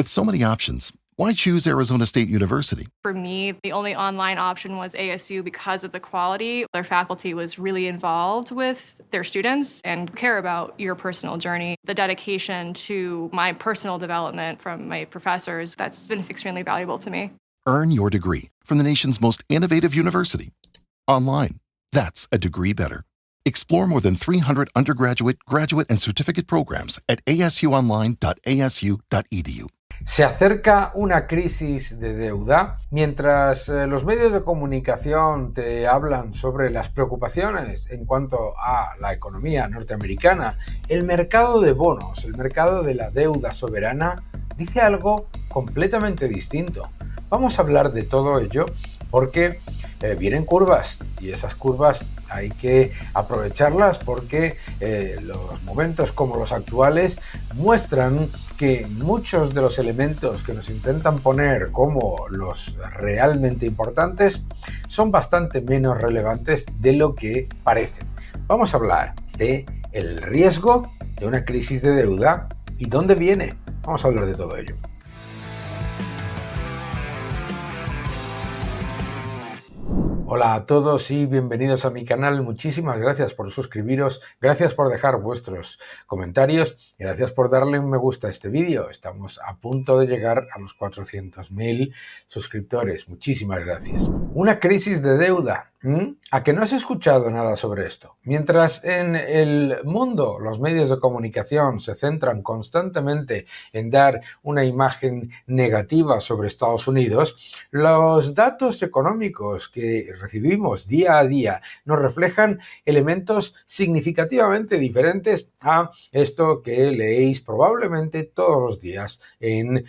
With so many options, why choose Arizona State University? For me, the only online option was ASU because of the quality. Their faculty was really involved with their students and care about your personal journey. The dedication to my personal development from my professors, that's been extremely valuable to me. Earn your degree from the nation's most innovative university. Online. That's a degree better. Explore more than 300 undergraduate, graduate, and certificate programs at asuonline.asu.edu. Se acerca una crisis de deuda. Mientras los medios de comunicación te hablan sobre las preocupaciones en cuanto a la economía norteamericana, el mercado de bonos, el mercado de la deuda soberana, dice algo completamente distinto. Vamos a hablar de todo ello porque vienen curvas y esas curvas hay que aprovecharlas porque los momentos como los actuales muestran que muchos de los elementos que nos intentan poner como los realmente importantes son bastante menos relevantes de lo que parecen. Vamos a hablar de el riesgo de una crisis de deuda y dónde viene. Vamos a hablar de todo ello. Hola a todos y bienvenidos a mi canal. Muchísimas gracias por suscribiros, gracias por dejar vuestros comentarios y gracias por darle un me gusta a este vídeo. Estamos a punto de llegar a los 400.000 suscriptores. Muchísimas gracias. Una crisis de deuda. ¿A que no has escuchado nada sobre esto? Mientras en el mundo los medios de comunicación se centran constantemente en dar una imagen negativa sobre Estados Unidos, los datos económicos que recibimos día a día nos reflejan elementos significativamente diferentes a esto que leéis probablemente todos los días en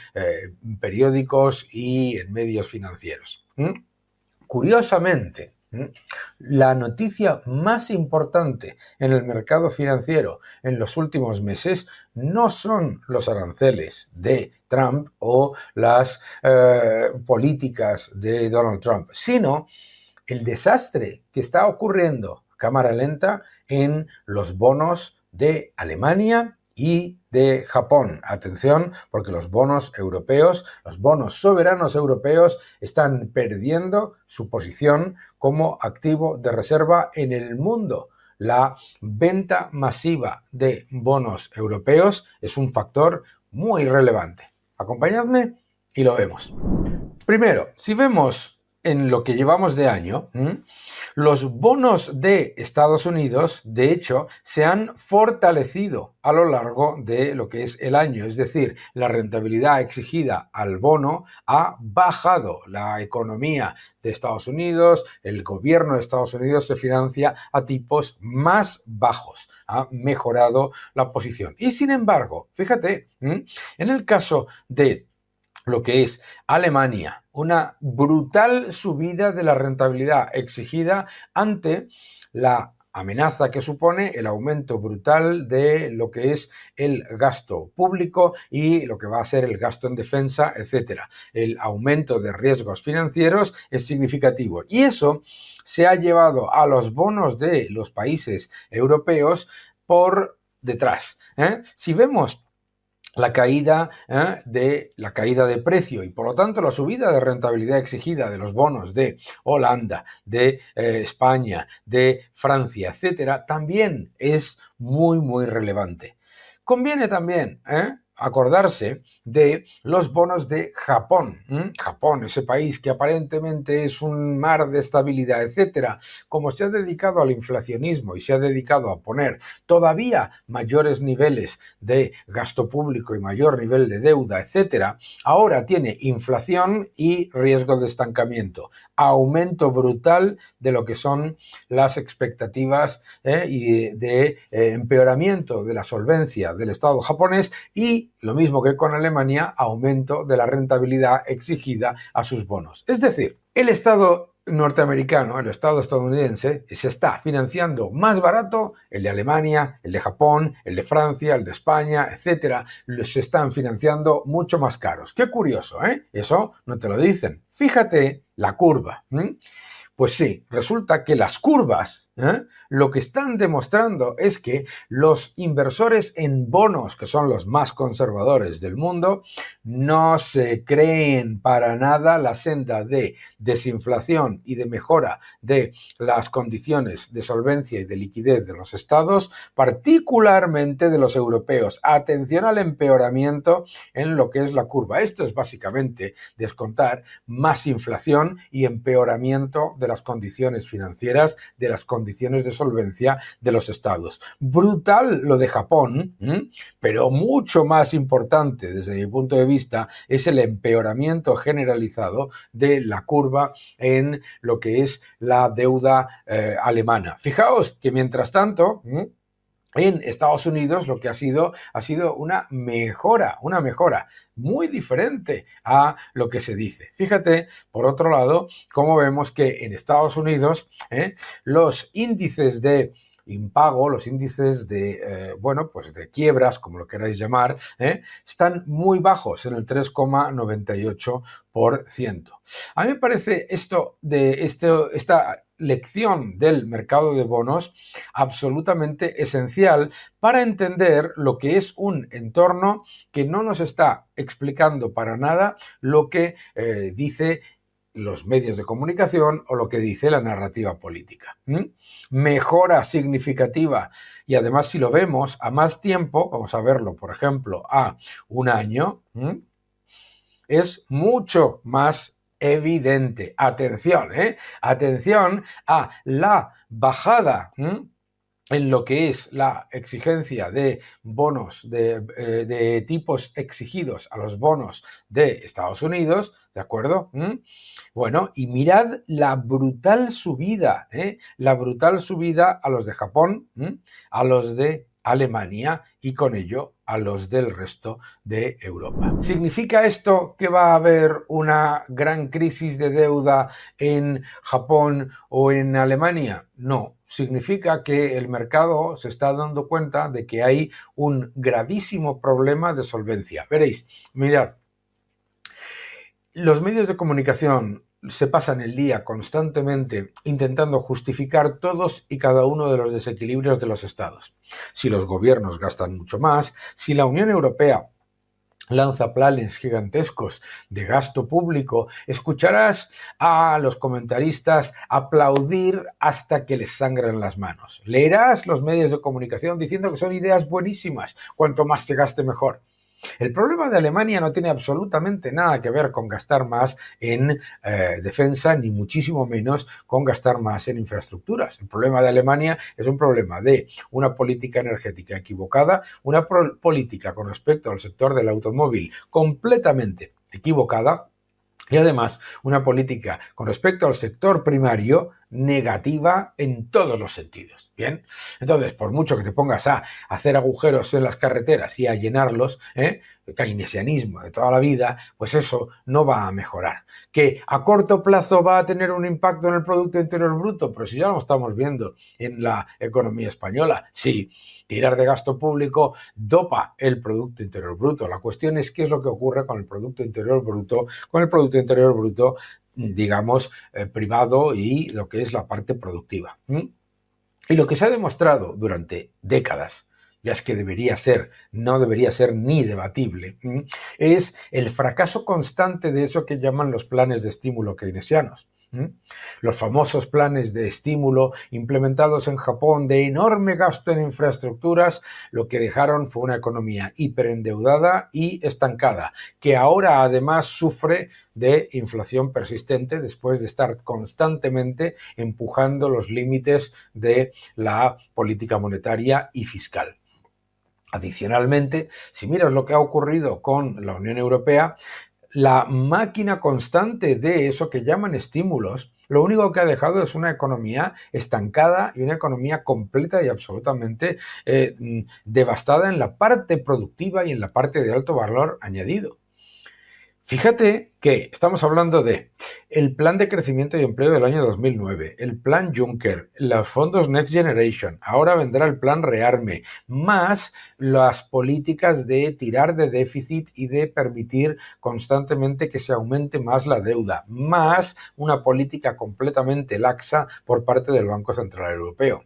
periódicos y en medios financieros. Curiosamente, la noticia más importante en el mercado financiero en los últimos meses no son los aranceles de Trump o las políticas de Donald Trump, sino el desastre que está ocurriendo a cámara lenta en los bonos de Alemania y de Japón. Atención, porque los bonos europeos, los bonos soberanos europeos están perdiendo su posición como activo de reserva en el mundo. La venta masiva de bonos europeos es un factor muy relevante. Acompañadme y lo vemos. Primero, si vemos en lo que llevamos de año, los bonos de Estados Unidos, de hecho, se han fortalecido a lo largo de lo que es el año. Es decir, la rentabilidad exigida al bono ha bajado. La economía de Estados Unidos, el gobierno de Estados Unidos se financia a tipos más bajos. Ha mejorado la posición. Y sin embargo, fíjate, en el caso de lo que es Alemania, una brutal subida de la rentabilidad exigida ante la amenaza que supone el aumento brutal de lo que es el gasto público y lo que va a ser el gasto en defensa, etcétera. El aumento de riesgos financieros es significativo y eso se ha llevado a los bonos de los países europeos por detrás. Si vemos la caída de precio y por lo tanto la subida de rentabilidad exigida de los bonos de Holanda, de España, de Francia, etcétera, también es muy relevante. Conviene también acordarse de los bonos de Japón. Japón, ese país que aparentemente es un mar de estabilidad, etcétera, como se ha dedicado al inflacionismo y se ha dedicado a poner todavía mayores niveles de gasto público y mayor nivel de deuda, etcétera, ahora tiene inflación y riesgo de estancamiento, aumento brutal de lo que son las expectativas y de empeoramiento de la solvencia del Estado japonés y lo mismo que con Alemania, aumento de la rentabilidad exigida a sus bonos. Es decir, el Estado norteamericano, el Estado estadounidense, se está financiando más barato, el de Alemania, el de Japón, el de Francia, el de España, etcétera, se están financiando mucho más caros. Qué curioso, ¿eh? Eso no te lo dicen. Fíjate la curva. Pues sí, resulta que las curvas lo que están demostrando es que los inversores en bonos, que son los más conservadores del mundo, no se creen para nada la senda de desinflación y de mejora de las condiciones de solvencia y de liquidez de los estados, particularmente de los europeos. Atención al empeoramiento en lo que es la curva. Esto es básicamente descontar más inflación y empeoramiento de las condiciones financieras, de las condiciones de solvencia de los estados. Brutal lo de Japón, pero mucho más importante desde mi punto de vista es el empeoramiento generalizado de la curva en lo que es la deuda alemana. Fijaos que mientras tanto, en Estados Unidos lo que ha sido una mejora muy diferente a lo que se dice. Fíjate, por otro lado, cómo vemos que en Estados Unidos los índices de impago, los índices de, pues de quiebras, como lo queráis llamar, están muy bajos, en el 3,98%. A mí me parece esta lección del mercado de bonos absolutamente esencial para entender lo que es un entorno que no nos está explicando para nada lo que dice los medios de comunicación o lo que dice la narrativa política. Mejora significativa, y además si lo vemos a más tiempo, vamos a verlo por ejemplo a un año, es mucho más evidente. Atención, atención a la bajada en lo que es la exigencia de bonos, de tipos exigidos a los bonos de Estados Unidos, ¿de acuerdo? Bueno, y mirad la brutal subida a los de Japón, a los de Alemania y con ello a los del resto de Europa. ¿Significa esto que va a haber una gran crisis de deuda en Japón o en Alemania? No. Significa que el mercado se está dando cuenta de que hay un gravísimo problema de solvencia. Veréis, mirad, los medios de comunicación se pasan el día constantemente intentando justificar todos y cada uno de los desequilibrios de los estados. Si los gobiernos gastan mucho más, si la Unión Europea lanza planes gigantescos de gasto público, escucharás a los comentaristas aplaudir hasta que les sangran las manos. Leerás los medios de comunicación diciendo que son ideas buenísimas, cuanto más se gaste mejor. El problema de Alemania no tiene absolutamente nada que ver con gastar más en defensa, ni muchísimo menos con gastar más en infraestructuras. El problema de Alemania es un problema de una política energética equivocada, una política con respecto al sector del automóvil completamente equivocada, y además una política con respecto al sector primario negativa en todos los sentidos. Bien, entonces por mucho que te pongas a hacer agujeros en las carreteras y a llenarlos, el keynesianismo de toda la vida, pues eso no va a mejorar. Que a corto plazo va a tener un impacto en el Producto Interior Bruto, pero si ya lo estamos viendo en la economía española, sí, tirar de gasto público dopa el Producto Interior Bruto. La cuestión es qué es lo que ocurre con el Producto Interior Bruto, digamos, privado y lo que es la parte productiva. Y lo que se ha demostrado durante décadas, ya es que no debería ser ni debatible, es el fracaso constante de eso que llaman los planes de estímulo keynesianos. Los famosos planes de estímulo implementados en Japón de enorme gasto en infraestructuras, lo que dejaron fue una economía hiperendeudada y estancada, que ahora además sufre de inflación persistente después de estar constantemente empujando los límites de la política monetaria y fiscal. Adicionalmente, si miras lo que ha ocurrido con la Unión Europea, la máquina constante de eso que llaman estímulos, lo único que ha dejado es una economía estancada y una economía completa y absolutamente devastada en la parte productiva y en la parte de alto valor añadido. Fíjate que estamos hablando de el Plan de Crecimiento y Empleo del año 2009, el Plan Juncker, los fondos Next Generation, ahora vendrá el Plan Rearme, más las políticas de tirar de déficit y de permitir constantemente que se aumente más la deuda, más una política completamente laxa por parte del Banco Central Europeo.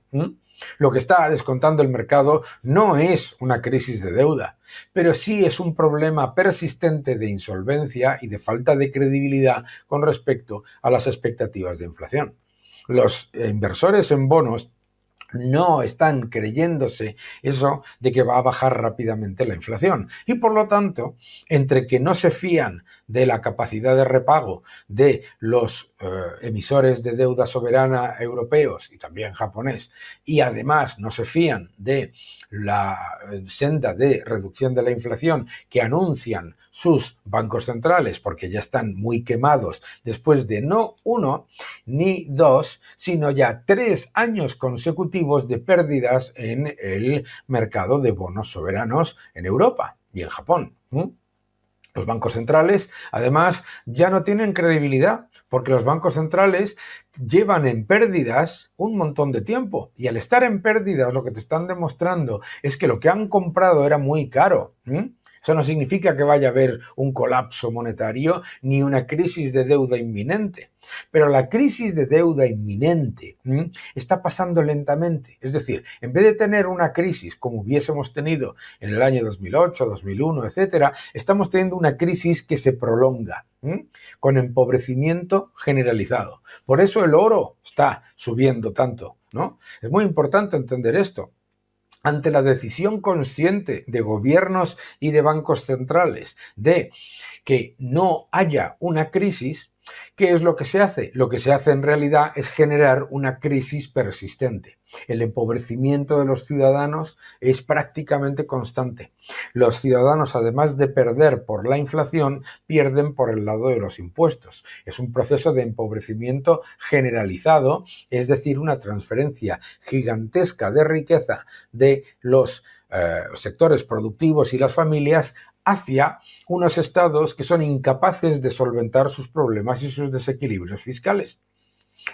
Lo que está descontando el mercado no es una crisis de deuda, pero sí es un problema persistente de insolvencia y de falta de credibilidad con respecto a las expectativas de inflación. Los inversores en bonos no están creyéndose eso de que va a bajar rápidamente la inflación. Y por lo tanto, entre que no se fían de la capacidad de repago de los emisores de deuda soberana europeos y también japonés, y además no se fían de la senda de reducción de la inflación que anuncian sus bancos centrales, porque ya están muy quemados después de no 1 ni 2, sino ya 3 años consecutivos de pérdidas en el mercado de bonos soberanos en Europa y en Japón. Los bancos centrales, además, ya no tienen credibilidad, porque los bancos centrales llevan en pérdidas un montón de tiempo. Y al estar en pérdidas, lo que te están demostrando es que lo que han comprado era muy caro. Eso no significa que vaya a haber un colapso monetario ni una crisis de deuda inminente. Pero la crisis de deuda inminente está pasando lentamente. Es decir, en vez de tener una crisis como hubiésemos tenido en el año 2008, 2001, etcétera, estamos teniendo una crisis que se prolonga, con empobrecimiento generalizado. Por eso el oro está subiendo tanto, ¿no? Es muy importante entender esto. Ante la decisión consciente de gobiernos y de bancos centrales de que no haya una crisis, ¿qué es lo que se hace? Lo que se hace en realidad es generar una crisis persistente. El empobrecimiento de los ciudadanos es prácticamente constante. Los ciudadanos, además de perder por la inflación, pierden por el lado de los impuestos. Es un proceso de empobrecimiento generalizado, es decir, una transferencia gigantesca de riqueza de los sectores productivos y las familias hacia unos estados que son incapaces de solventar sus problemas y sus desequilibrios fiscales.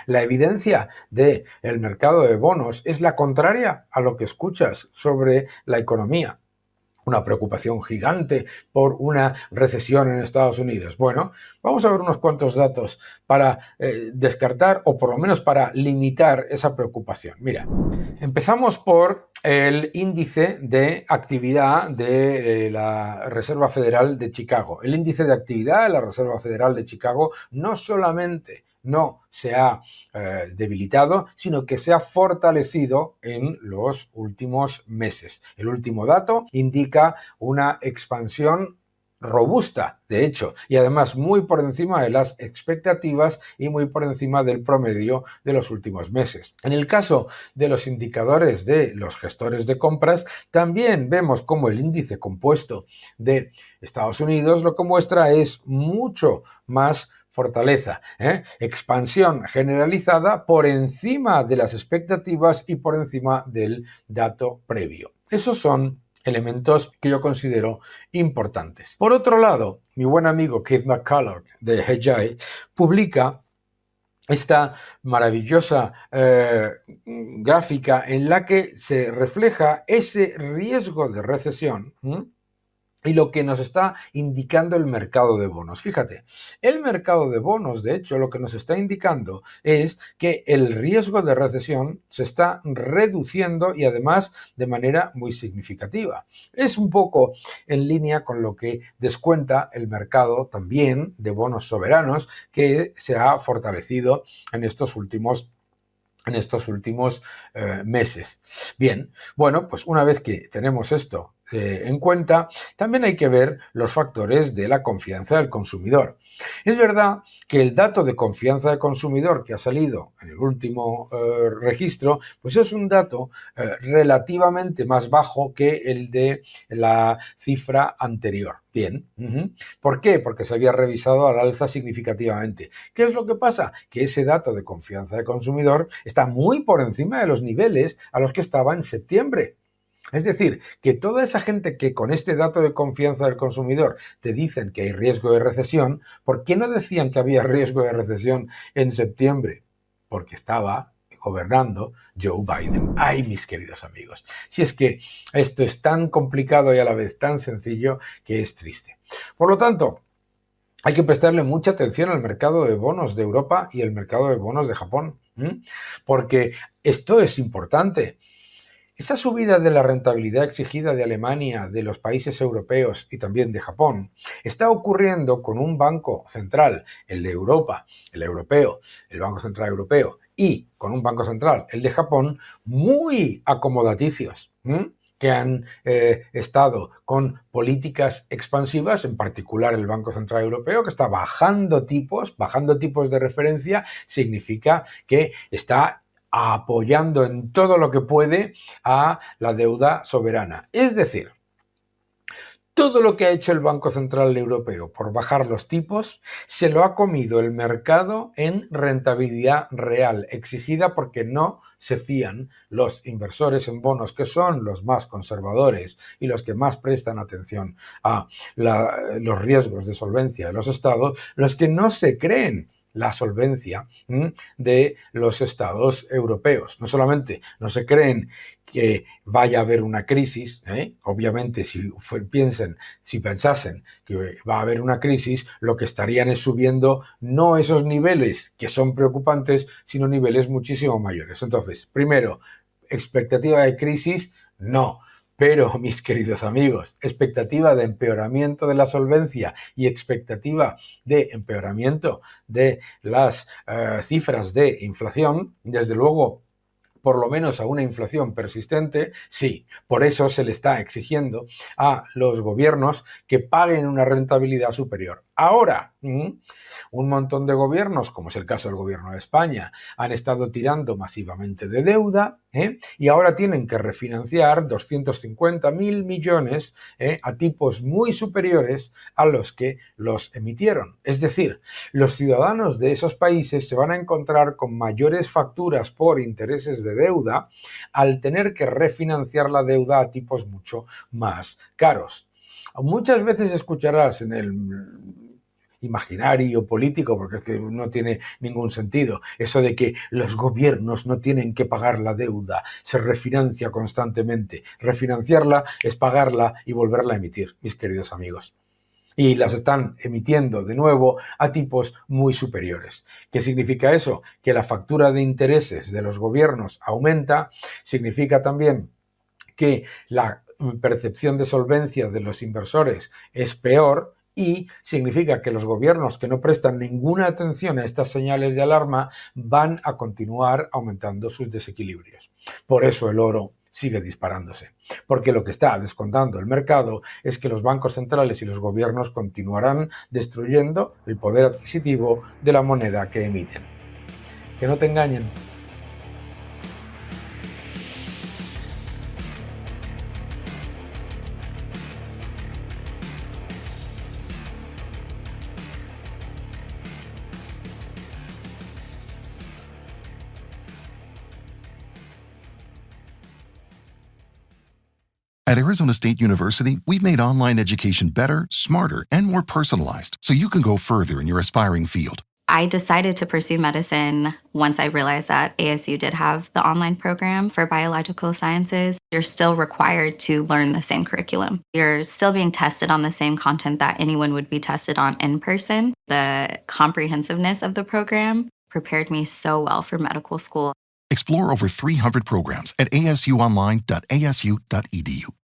La evidencia del mercado de bonos es la contraria a lo que escuchas sobre la economía. Una preocupación gigante por una recesión en Estados Unidos. Bueno, vamos a ver unos cuantos datos para descartar o por lo menos para limitar esa preocupación. Mira, empezamos por el índice de actividad de la Reserva Federal de Chicago. El índice de actividad de la Reserva Federal de Chicago no solamente no se ha debilitado, sino que se ha fortalecido en los últimos meses. El último dato indica una expansión robusta, de hecho, y además muy por encima de las expectativas y muy por encima del promedio de los últimos meses. En el caso de los indicadores de los gestores de compras, también vemos cómo el índice compuesto de Estados Unidos lo que muestra es mucho más fortaleza, expansión generalizada por encima de las expectativas y por encima del dato previo. Esos son elementos que yo considero importantes. Por otro lado, mi buen amigo Keith McCullough de Hedgeye publica esta maravillosa gráfica en la que se refleja ese riesgo de recesión y lo que nos está indicando el mercado de bonos. Fíjate, el mercado de bonos, de hecho, lo que nos está indicando es que el riesgo de recesión se está reduciendo y además de manera muy significativa. Es un poco en línea con lo que descuenta el mercado también de bonos soberanos que se ha fortalecido en estos últimos meses. Bien, bueno, pues una vez que tenemos esto en cuenta, también hay que ver los factores de la confianza del consumidor. Es verdad que el dato de confianza del consumidor que ha salido en el último registro, pues es un dato relativamente más bajo que el de la cifra anterior. Bien. ¿Por qué? Porque se había revisado al alza significativamente. ¿Qué es lo que pasa? Que ese dato de confianza del consumidor está muy por encima de los niveles a los que estaba en septiembre. Es decir, que toda esa gente que con este dato de confianza del consumidor te dicen que hay riesgo de recesión, ¿por qué no decían que había riesgo de recesión en septiembre? Porque estaba gobernando Joe Biden. Ay, mis queridos amigos, si es que esto es tan complicado y a la vez tan sencillo que es triste. Por lo tanto, hay que prestarle mucha atención al mercado de bonos de Europa y el mercado de bonos de Japón, porque esto es importante. Esa subida de la rentabilidad exigida de Alemania, de los países europeos y también de Japón está ocurriendo con un banco central, el de Europa, el europeo, el Banco Central Europeo, y con un banco central, el de Japón, muy acomodaticios, que han estado con políticas expansivas, en particular el Banco Central Europeo, que está bajando tipos de referencia, significa que está apoyando en todo lo que puede a la deuda soberana. Es decir, todo lo que ha hecho el Banco Central Europeo por bajar los tipos se lo ha comido el mercado en rentabilidad real exigida porque no se fían los inversores en bonos, que son los más conservadores y los que más prestan atención a los riesgos de solvencia de los estados, los que no se creen la solvencia de los estados europeos. No solamente no se creen que vaya a haber una crisis, obviamente si pensasen que va a haber una crisis, lo que estarían es subiendo no esos niveles que son preocupantes, sino niveles muchísimo mayores. Entonces, primero, expectativa de crisis, no. Pero, mis queridos amigos, expectativa de empeoramiento de la solvencia y expectativa de empeoramiento de las cifras de inflación, desde luego, por lo menos a una inflación persistente, sí. Por eso se le está exigiendo a los gobiernos que paguen una rentabilidad superior. Ahora, un montón de gobiernos, como es el caso del gobierno de España, han estado tirando masivamente de deuda y ahora tienen que refinanciar 250.000 millones a tipos muy superiores a los que los emitieron. Es decir, los ciudadanos de esos países se van a encontrar con mayores facturas por intereses de deuda al tener que refinanciar la deuda a tipos mucho más caros. Muchas veces escucharás en el imaginario político, porque es que no tiene ningún sentido, eso de que los gobiernos no tienen que pagar la deuda, se refinancia constantemente. Refinanciarla es pagarla y volverla a emitir, mis queridos amigos. Y las están emitiendo de nuevo a tipos muy superiores. ¿Qué significa eso? Que la factura de intereses de los gobiernos aumenta, significa también que la percepción de solvencia de los inversores es peor y significa que los gobiernos que no prestan ninguna atención a estas señales de alarma van a continuar aumentando sus desequilibrios. Por eso el oro sigue disparándose, porque lo que está descontando el mercado es que los bancos centrales y los gobiernos continuarán destruyendo el poder adquisitivo de la moneda que emiten. Que no te engañen. At Arizona State University, we've made online education better, smarter, and more personalized so you can go further in your aspiring field. I decided to pursue medicine once I realized that ASU did have the online program for biological sciences. You're still required to learn the same curriculum. You're still being tested on the same content that anyone would be tested on in person. The comprehensiveness of the program prepared me so well for medical school. Explore over 300 programs at asuonline.asu.edu.